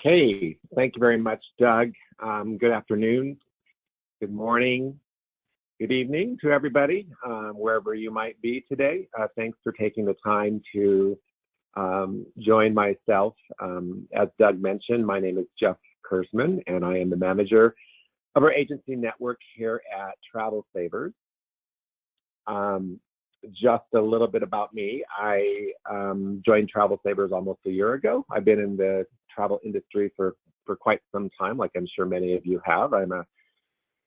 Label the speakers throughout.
Speaker 1: Okay, thank you very much, Doug. Good afternoon, good morning, good evening to everybody, wherever you might be today. Thanks for taking the time to join myself. As Doug mentioned, my name is Jeff Kursman, and I am the manager of our agency network here at TRAVELSAVERS. Just a little bit about me. I joined TRAVELSAVERS almost a year ago. I've been in the travel industry for quite some time, like I'm sure many of you have. I'm a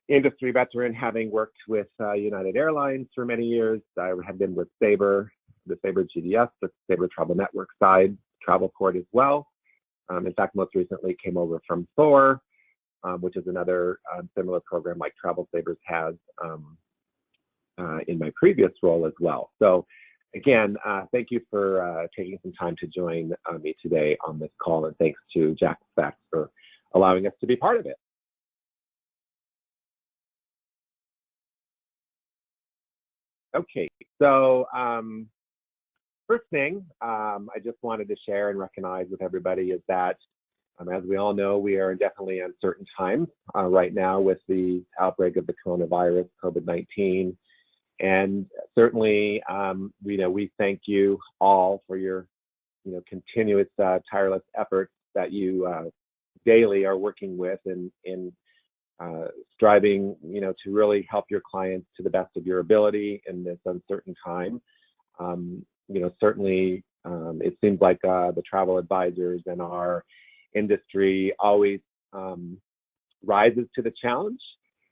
Speaker 1: industry veteran, having worked with United Airlines for many years. I have been with Sabre, the Sabre GDS, the Sabre Travel Network side, Travelport as well. In fact, most recently came over from Thor, which is another similar program like TRAVELSAVERS has in my previous role as well. So again, thank you for taking some time to join me today on this call, and thanks to Jack Speck for allowing us to be part of it. Okay, so first thing I just wanted to share and recognize with everybody is that, as we all know, we are definitely uncertain times right now with the outbreak of the coronavirus, COVID-19. And certainly, we thank you all for your, continuous tireless efforts that you daily are working with in striving, to really help your clients to the best of your ability in this uncertain time. Certainly, it seems like the travel advisors in our industry always rises to the challenge.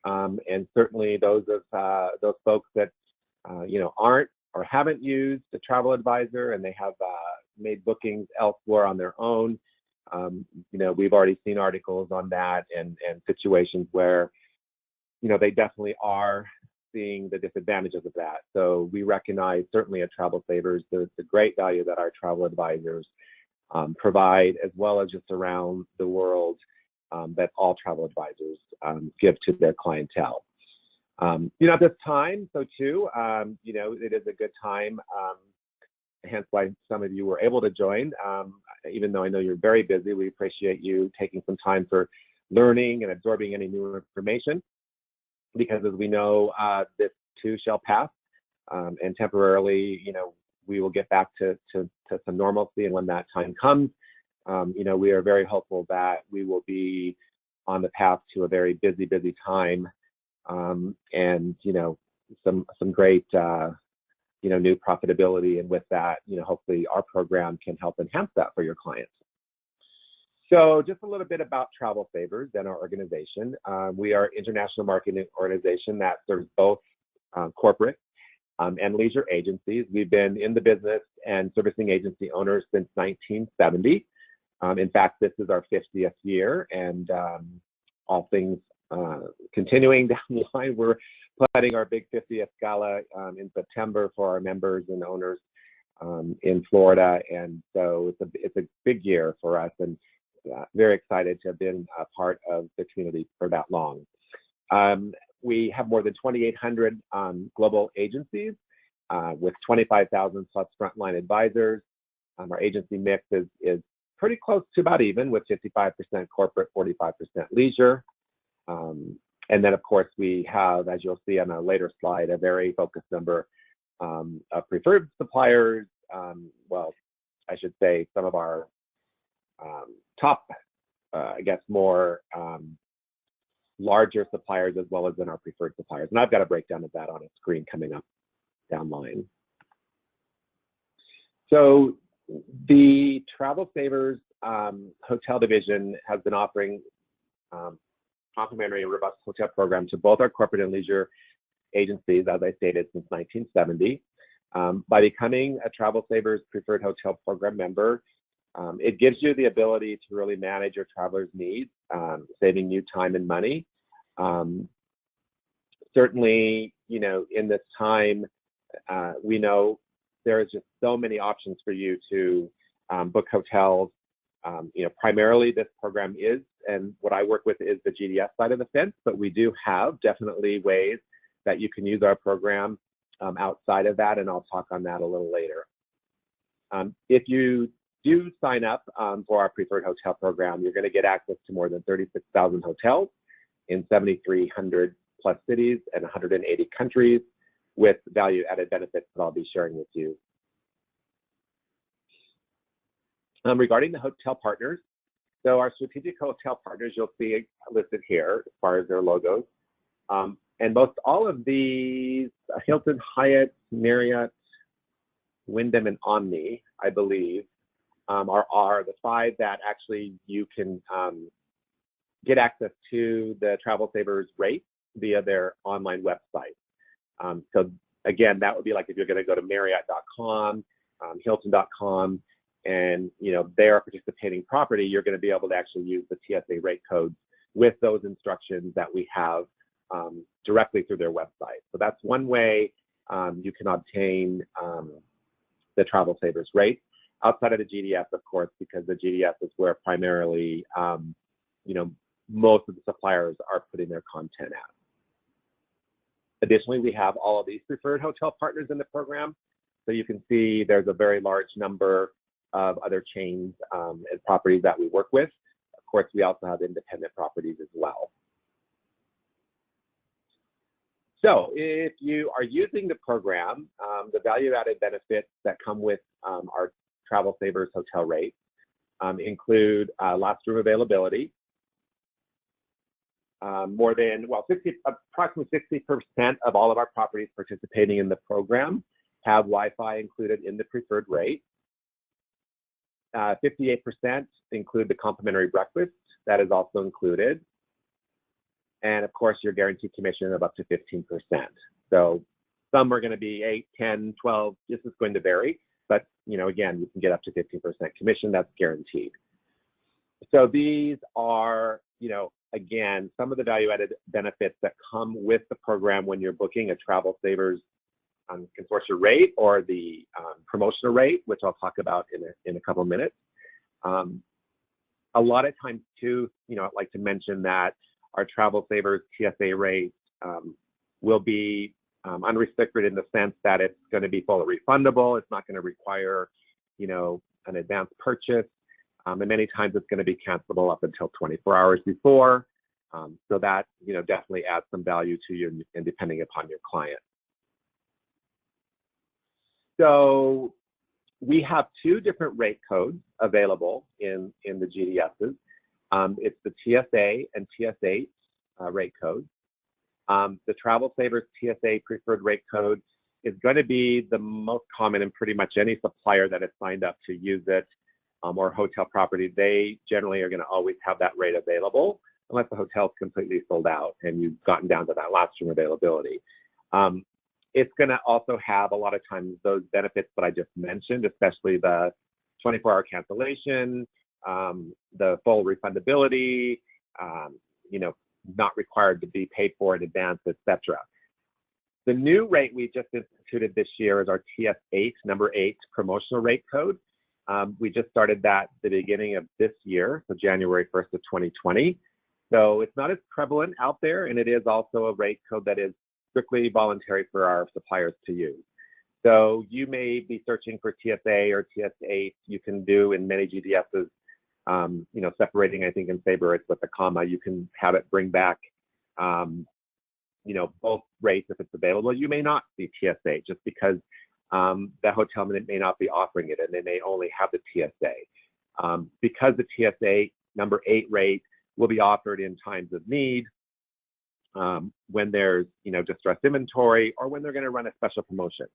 Speaker 1: And certainly those folks that aren't or haven't used a travel advisor and they have made bookings elsewhere on their own. We've already seen articles on that and situations where they definitely are seeing the disadvantages of that. So we recognize certainly at TRAVELSAVERS the great value that our travel advisors provide, as well as just around the world, that all travel advisors give to their clientele. At this time, so too, it is a good time, hence why some of you were able to join. Even though I know you're very busy, we appreciate you taking some time for learning and absorbing any new information, because as we know, this too shall pass, and temporarily, we will get back to some normalcy. And when that time comes, we are very hopeful that we will be on the path to a very busy time, and some great new profitability. And with that, hopefully our program can help enhance that for your clients. So just a little bit about TRAVELSAVERS and our organization. We are an international marketing organization that serves both corporate and leisure agencies. We've been in the business and servicing agency owners since 1970. In fact, this is our 50th year, and all things continuing down the line. We're planning our big 50th gala in September for our members and owners in Florida, and so it's a big year for us, and very excited to have been a part of the community for that long. We have more than 2,800 global agencies with 25,000 plus frontline advisors. Our agency mix is pretty close to about even, with 55% corporate, 45% leisure. And then, of course, we have, as you'll see on a later slide, a very focused number of preferred suppliers. Well, I should say some of our top, more larger suppliers, as well as in our preferred suppliers. And I've got a breakdown of that on a screen coming up down the line. So the TRAVELSAVERS hotel division has been offering complimentary and robust hotel program to both our corporate and leisure agencies, as I stated, since 1970. By becoming a TRAVELSAVERS preferred hotel program member, it gives you the ability to really manage your travelers' needs, saving you time and money. Certainly, in this time, we know there is just so many options for you to book hotels. Primarily this program is, and what I work with is the GDS side of the fence, but we do have definitely ways that you can use our program outside of that, and I'll talk on that a little later. If you do sign up for our preferred hotel program, you're going to get access to more than 36,000 hotels in 7,300 plus cities and 180 countries with value-added benefits that I'll be sharing with you. Regarding the hotel partners, so our strategic hotel partners you'll see listed here as far as their logos. And most all of these, Hilton, Hyatt, Marriott, Wyndham, and Omni, I believe, are the 5 that actually you can get access to the TravelSavers rate via their online website. So again, that would be like if you're going to go to Marriott.com, Hilton.com, and they're a participating property, you're going to be able to actually use the TSA rate codes with those instructions that we have directly through their website. So that's one way you can obtain the TravelSavers rate outside of the GDS, of course, because the GDS is where primarily most of the suppliers are putting their content at. Additionally, we have all of these preferred hotel partners in the program. So you can see there's a very large number of other chains and properties that we work with. Of course, we also have independent properties as well. So if you are using the program, the value-added benefits that come with our TravelSavers hotel rates include last room availability. More than, approximately 60% of all of our properties participating in the program have Wi-Fi included in the preferred rate. 58% include the complimentary breakfast. That is also included. And of course, your guaranteed commission of up to 15%. So some are going to be 8, 10, 12, this is going to vary. But, again, you can get up to 15% commission, that's guaranteed. So these are, again, some of the value-added benefits that come with the program when you're booking a TravelSavers consortium rate or the promotional rate, which I'll talk about in a couple of minutes. A lot of times too, I'd like to mention that our TravelSavers TSA rate will be unrestricted in the sense that it's going to be fully refundable. It's not going to require, an advanced purchase. And many times it's going to be cancelable up until 24 hours before. So that, definitely adds some value to you and depending upon your client. So we have 2 different rate codes available in the GDSs. It's the TSA and TS8 rate codes. The TravelSavers TSA preferred rate code is going to be the most common in pretty much any supplier that has signed up to use it or hotel property. They generally are going to always have that rate available unless the hotel is completely sold out and you've gotten down to that last room availability. It's going to also have a lot of times those benefits that I just mentioned, especially the 24-hour cancellation, the full refundability, not required to be paid for in advance, etc. The new rate we just instituted this year is our TS8, number 8 promotional rate code. We just started that at the beginning of this year, so January 1st of 2020. So it's not as prevalent out there, and it is also a rate code that is strictly voluntary for our suppliers to use. So you may be searching for TSA or TS8. You can do in many GDSs, separating, I think, in favorites with a comma. You can have it bring back, both rates if it's available. You may not see TSA just because the hotel may not be offering it and they may only have the TSA. Because the TSA number 8 rate will be offered in times of need, when there's, distressed inventory or when they're going to run a special promotion.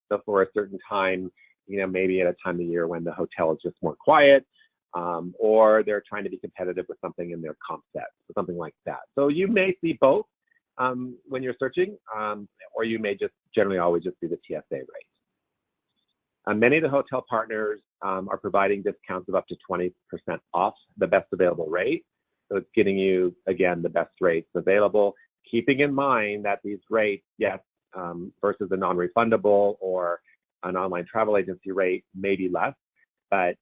Speaker 1: So for a certain time, maybe at a time of year when the hotel is just more quiet, or they're trying to be competitive with something in their comp set, or something like that. So you may see both when you're searching, or you may just generally always just see the TSA rate. Many of the hotel partners are providing discounts of up to 20% off the best available rate. So it's getting you, again, the best rates available, keeping in mind that these rates, yes, versus a non-refundable or an online travel agency rate may be less, but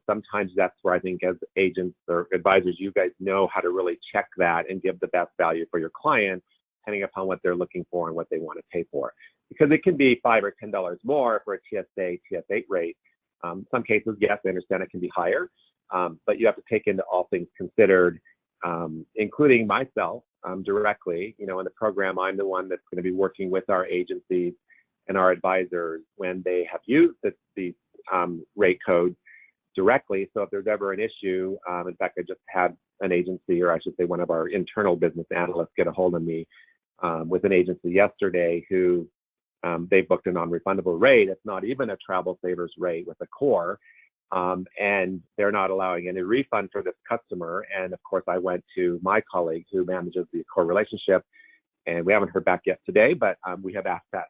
Speaker 1: sometimes that's where I think as agents or advisors, you guys know how to really check that and give the best value for your client, depending upon what they're looking for and what they want to pay for. Because it can be $5 or $10 more for a TSA, TS8 rate Some cases, yes, I understand it can be higher, but you have to take into all things considered, including myself directly. In the program, I'm the one that's going to be working with our agencies and our advisors when they have used these rate codes directly. So if there's ever an issue, in fact, I just had an agency, or I should say one of our internal business analysts, get a hold of me with an agency yesterday who they booked a non-refundable rate. It's not even a TravelSavers rate with a core, and they're not allowing any refund for this customer. And of course, I went to my colleague who manages the core relationship, and we haven't heard back yet today, but we have asked that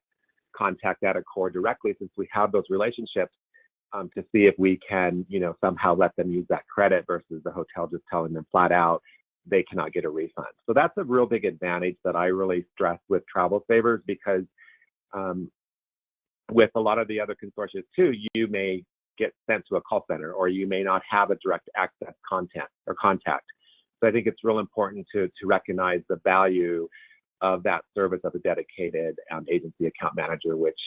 Speaker 1: contact at a core directly, since we have those relationships, to see if we can, somehow let them use that credit versus the hotel just telling them flat out they cannot get a refund. So that's a real big advantage that I really stress with TravelSavers, because with a lot of the other consortia too, you may get sent to a call center, or you may not have a direct access contact. So I think it's real important to recognize the value of that service of a dedicated agency account manager, which,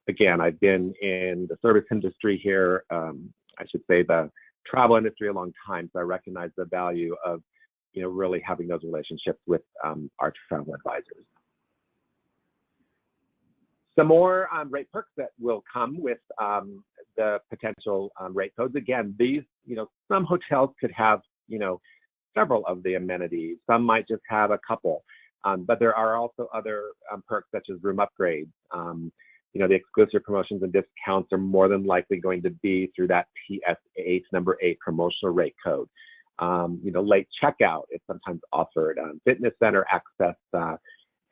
Speaker 1: again, I've been in the service industry here, I should say the travel industry, a long time. So I recognize the value of, really having those relationships with our travel advisors. Some more rate perks that will come with the potential rate codes. Again, these, some hotels could have, several of the amenities. Some might just have a couple. But there are also other perks, such as room upgrades. The exclusive promotions and discounts are more than likely going to be through that TS8 number 8 promotional rate code. Late checkout is sometimes offered, fitness center access,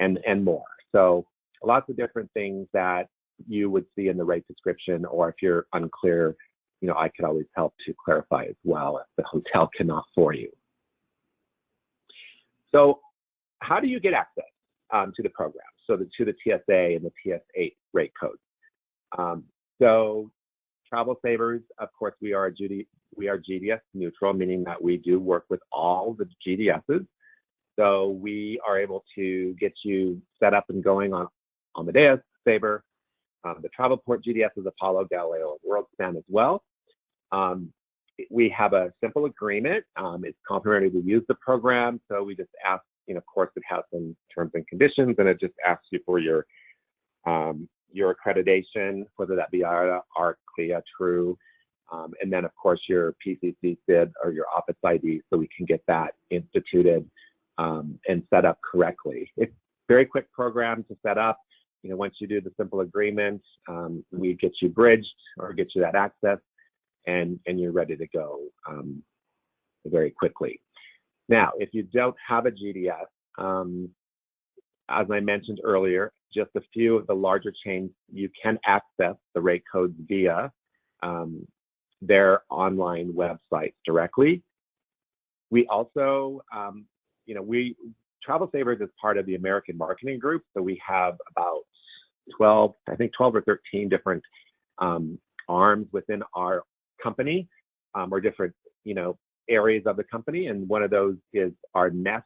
Speaker 1: and more. So lots of different things that you would see in the rate description, or if you're unclear, I could always help to clarify as well if the hotel cannot for you. So how do you get access to the program? So to the TSA and the TS8 rate codes. So TravelSavers, of course, we are GDS neutral, meaning that we do work with all the GDSs. So we are able to get you set up and going on Amadeus, Sabre, the Travelport GDSs, Apollo, Galileo, WorldSpan as well. We have a simple agreement. It's complimentary to use the program, so we just ask, of course, it has some terms and conditions, and it just asks you for your accreditation, whether that be ARC, CLIA, TRUE, and then, of course, your PCC SID or your Office ID, so we can get that instituted and set up correctly. It's a very quick program to set up. Once you do the simple agreement, we get you bridged or get you that access, and you're ready to go very quickly. Now, if you don't have a GDS, as I mentioned earlier, just a few of the larger chains, you can access the rate codes via their online websites directly. We also, TravelSavers is part of the American Marketing Group, so we have about 12 or 13 different arms within our company, or different, areas of the company, and one of those is our Nest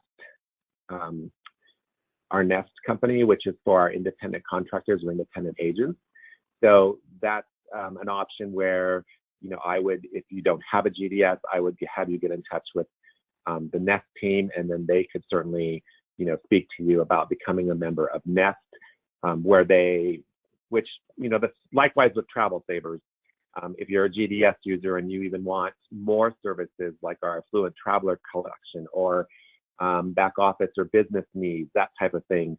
Speaker 1: company, which is for our independent contractors or independent agents. So that's an option where, I would, if you don't have a GDS, I would have you get in touch with the Nest team, and then they could certainly, speak to you about becoming a member of Nest, likewise with TravelSavers. If you're a GDS user and you even want more services like our Affluent Traveler collection, or back office or business needs, that type of thing,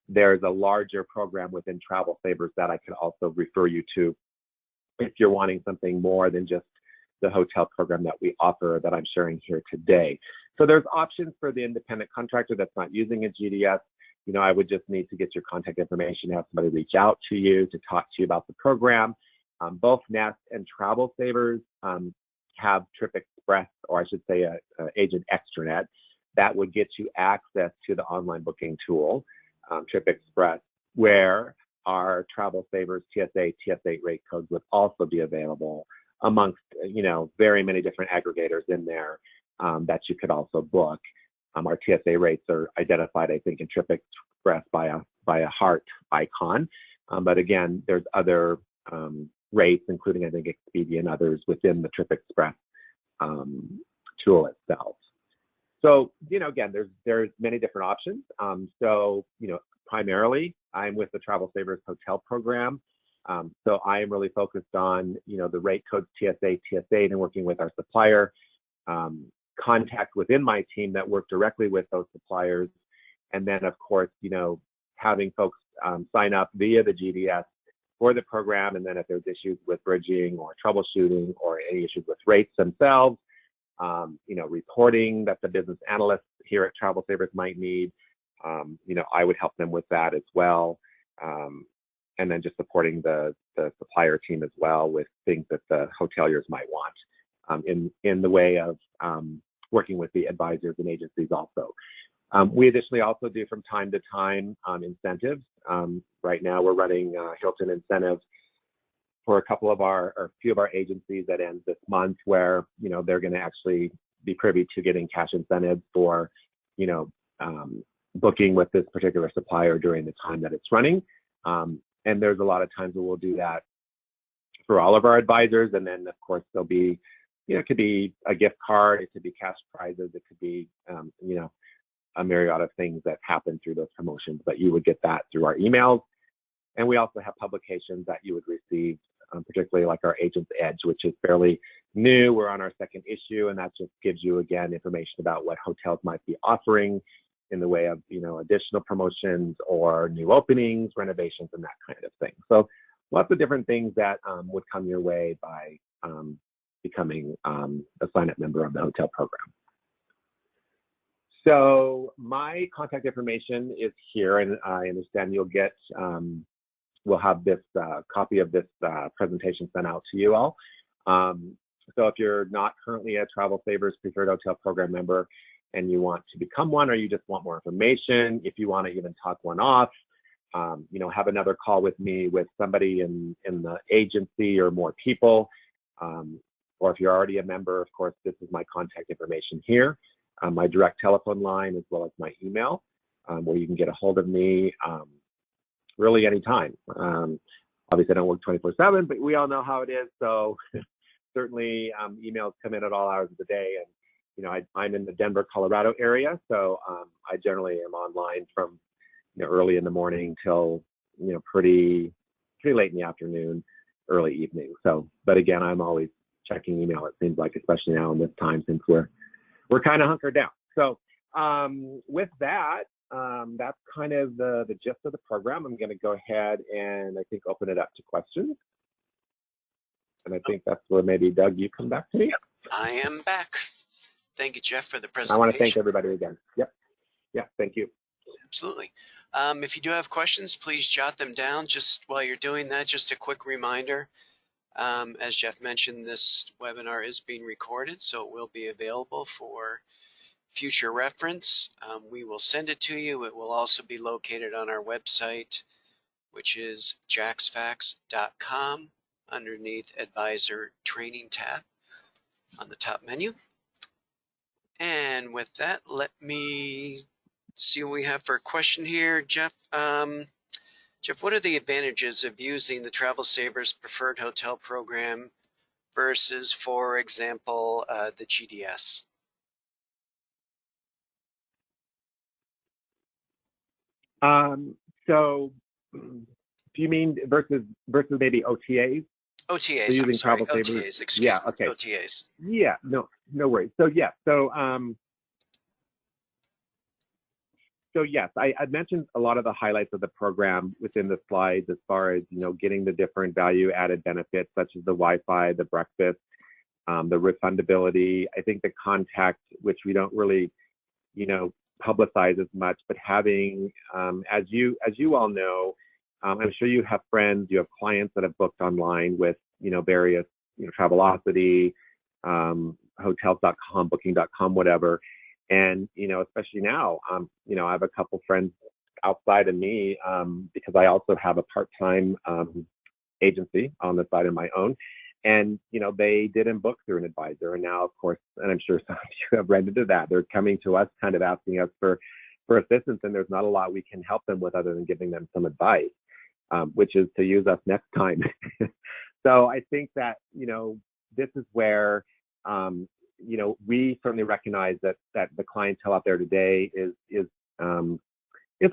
Speaker 1: there's a larger program within TravelSavers that I could also refer you to if you're wanting something more than just the hotel program that we offer that I'm sharing here today. So there's options for the independent contractor that's not using a GDS. I would just need to get your contact information, have somebody reach out to you to talk to you about the program. Both Nest and TravelSavers have Trip Express, or I should say Agent Extranet, that would get you access to the online booking tool, Trip Express, where our TravelSavers TSA, TS8 rate codes would also be available amongst, very many different aggregators in there that you could also book. Our TSA rates are identified, I think, in Trip Express by a heart icon. But again, there's other rates, including I think Expedia and others within the Trip Express tool itself. So, again, there's many different options. So, primarily I'm with the Travel Savers Hotel program. So I am really focused on, the rate codes, TSA, TSA, and working with our supplier, contact within my team that work directly with those suppliers. And then, of course, having folks sign up via the GDS for the program. And then if there's issues with bridging or troubleshooting or any issues with rates themselves, reporting that the business analysts here at Travel Savers might need, I would help them with that as well. And then just supporting the supplier team as well with things that the hoteliers might want in the way of working with the advisors and agencies also. We additionally also do from time to time incentives. Right now we're running Hilton incentives for a few of our agencies that ends this month, where they're going to actually be privy to getting cash incentives for booking with this particular supplier during the time that it's running. And there's a lot of times where we'll do that for all of our advisors. And then of course there'll be, it could be a gift card, it could be cash prizes, it could be a myriad of things that happen through those promotions, but you would get that through our emails. And we also have publications that you would receive, particularly like our Agent's Edge, which is fairly new. We're on our second issue, and that just gives you, again, information about what hotels might be offering in the way of, additional promotions or new openings, renovations, and that kind of thing. So lots of different things that would come your way by becoming a sign-up member of the hotel program. So my contact information is here, and I understand you'll get, we'll have this copy of this presentation sent out to you all. So if you're not currently a Travel Savers Preferred Hotel Program member and you want to become one, or you just want more information, if you want to even talk one off, have another call with me with somebody in the agency or more people, or if you're already a member, of course, this is my contact information here. My direct telephone line, as well as my email, where you can get a hold of me really anytime. Obviously, I don't work 24/7, but we all know how it is. So certainly emails come in at all hours of the day. And, I'm in the Denver, Colorado area. So I generally am online from, early in the morning till, pretty late in the afternoon, early evening. So, but again, I'm always checking email, it seems like, especially now in this time, since we're kind of hunkered down. So with that, that's kind of the gist of the program. I'm going to go ahead and I think open it up to questions. And I think that's where maybe, Doug, you come back to me.
Speaker 2: Yep, I am back. Thank you, Jeff, for the presentation.
Speaker 1: I want to thank everybody again. Yep. Yeah, thank you.
Speaker 2: Absolutely. If you do have questions, please jot them down. Just while you're doing that, just a quick reminder. As Jeff mentioned, this webinar is being recorded, so it will be available for future reference. We will send it to you. It will also be located on our website, which is jacksfax.com, underneath Advisor Training tab on the top menu. And with that, let me see what we have for a question here. Jeff, Jeff, what are the advantages of using the Travel Savers Preferred Hotel Program versus, for example, the GDS?
Speaker 1: So do you mean versus maybe OTAs?
Speaker 2: OTAs,
Speaker 1: so
Speaker 2: I'm sorry,
Speaker 1: Travel Savers?
Speaker 2: OTAs, excuse
Speaker 1: yeah,
Speaker 2: me,
Speaker 1: okay.
Speaker 2: OTAs.
Speaker 1: Yeah, no worries. So yeah, so yes, I mentioned a lot of the highlights of the program within the slides, as far as, getting the different value added benefits, such as the Wi-Fi, the breakfast, the refundability. I think the contact, which we don't really, publicize as much, but having, as you all know, I'm sure you have friends, you have clients that have booked online with, various, Travelocity, hotels.com, booking.com, whatever. And, especially now, I have a couple friends outside of me, because I also have a part-time agency on the side of my own. And, they didn't book through an advisor. And now, of course, and I'm sure some of you have run into that, they're coming to us kind of asking us for assistance, and there's not a lot we can help them with other than giving them some advice, which is to use us next time. So I think that, this is where, we certainly recognize that the clientele out there today is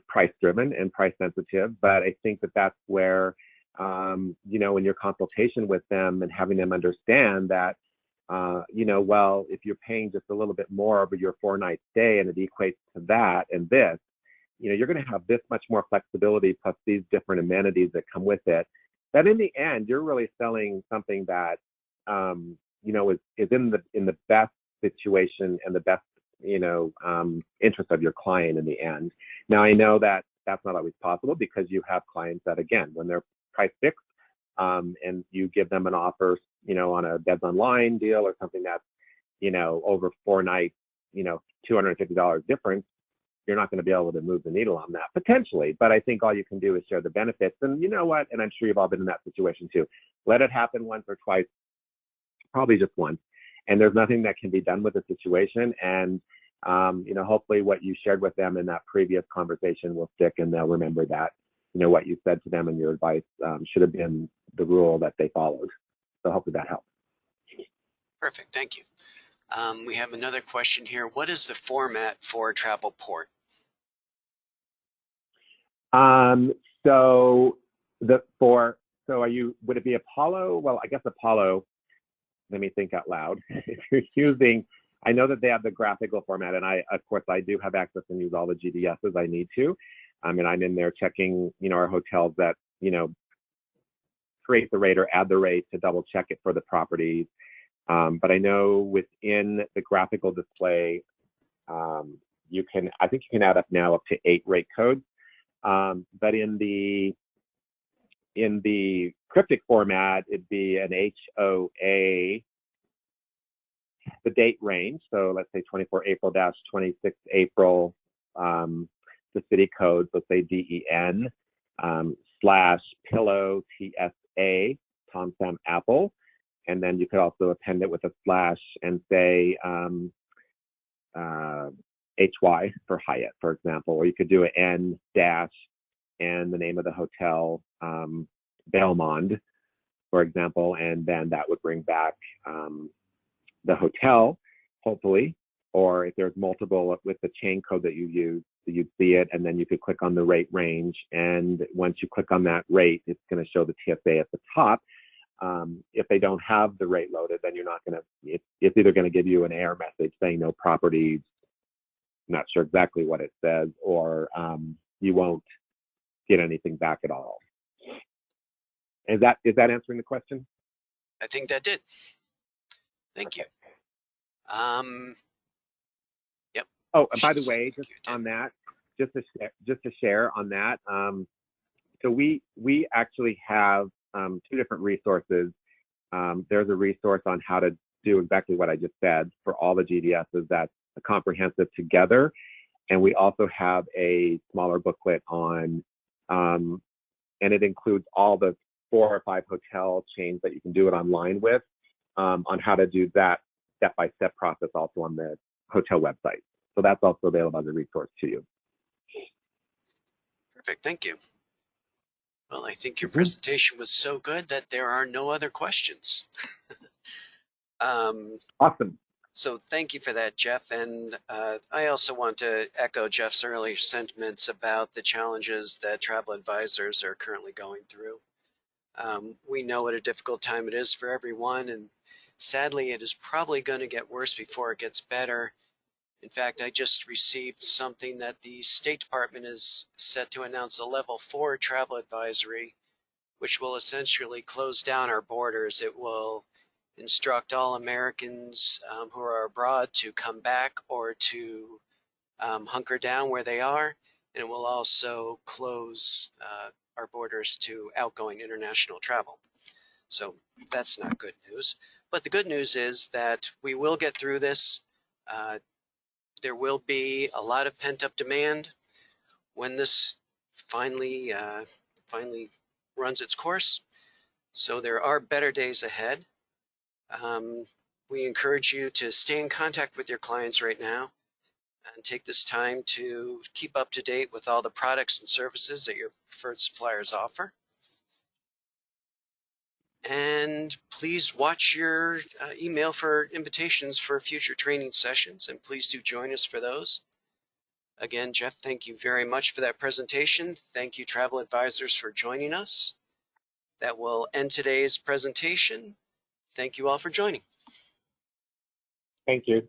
Speaker 1: price driven and price sensitive, but I think that that's where, in your consultation with them and having them understand that, well, if you're paying just a little bit more over your 4-night stay and it equates to that and this, you're going to have this much more flexibility plus these different amenities that come with it. That in the end, you're really selling something that, is in the best situation and the best, interest of your client in the end. Now, I know that that's not always possible because you have clients that, again, when they're price fixed, and you give them an offer, on a Beds Online deal or something that's, over 4 nights, $250 difference, you're not going to be able to move the needle on that potentially. But I think all you can do is share the benefits. And you know what? And I'm sure you've all been in that situation too. Let it happen once or twice, probably just once. And there's nothing that can be done with the situation. And, hopefully what you shared with them in that previous conversation will stick and they'll remember that, what you said to them and your advice should have been the rule that they followed. So hopefully that helps.
Speaker 2: Perfect. Thank you. We have another question here. What is the format for Travelport?
Speaker 1: Would it be Apollo? Well, I guess Apollo, let me think out loud. If you're using, I know that they have the graphical format, and of course, I do have access and use all the GDSs I need to. And I'm in there checking, our hotels that, create the rate or add the rate to double check it for the properties. But I know within the graphical display, I think you can add up now up to 8 rate codes. But in the cryptic format, it'd be an HOA, the date range. So let's say 24 April-26 April, the city code, let's say DEN, /pillow TSA, Tom Sam Apple. And then you could also append it with a slash and say HY for Hyatt, for example, or you could do an N dash and the name of the hotel, Belmond, for example, and then that would bring back the hotel, hopefully, or if there's multiple with the chain code that you use, you'd see it, and then you could click on the rate range, and once you click on that rate, it's going to show the TSA at the top. If they don't have the rate loaded, then you're not going to, it's either going to give you an error message saying no properties, not sure exactly what it says, or you won't get anything back at all. Is that answering the question?
Speaker 2: I think that did. Thank you. Yep.
Speaker 1: Oh, and by the way, just on that, just to share on that. So we actually have 2 different resources. There's a resource on how to do exactly what I just said for all the GDSs. That's a comprehensive together. And we also have a smaller booklet on, and it includes all the 4 or 5 hotel chains that you can do it online with, on how to do that step-by-step process also on the hotel website. So that's also available as a resource to you.
Speaker 2: Perfect. Thank you. Well, I think your presentation was so good that there are no other questions.
Speaker 1: Awesome.
Speaker 2: So thank you for that, Jeff. And I also want to echo Jeff's earlier sentiments about the challenges that travel advisors are currently going through. We know what a difficult time it is for everyone, and sadly, it is probably going to get worse before it gets better. In fact, I just received something that the State Department is set to announce a level 4 travel advisory, which will essentially close down our borders. It will instruct all Americans who are abroad to come back or to hunker down where they are, and it will also close our borders to outgoing international travel. So that's not good news. But the good news is that we will get through this. There will be a lot of pent-up demand when this finally runs its course. So there are better days ahead. We encourage you to stay in contact with your clients right now and take this time to keep up to date with all the products and services that your preferred suppliers offer. And please watch your email for invitations for future training sessions, and please do join us for those. Again, Jeff, thank you very much for that presentation. Thank you, Travel Advisors, for joining us. That will end today's presentation. Thank you all for joining.
Speaker 1: Thank you.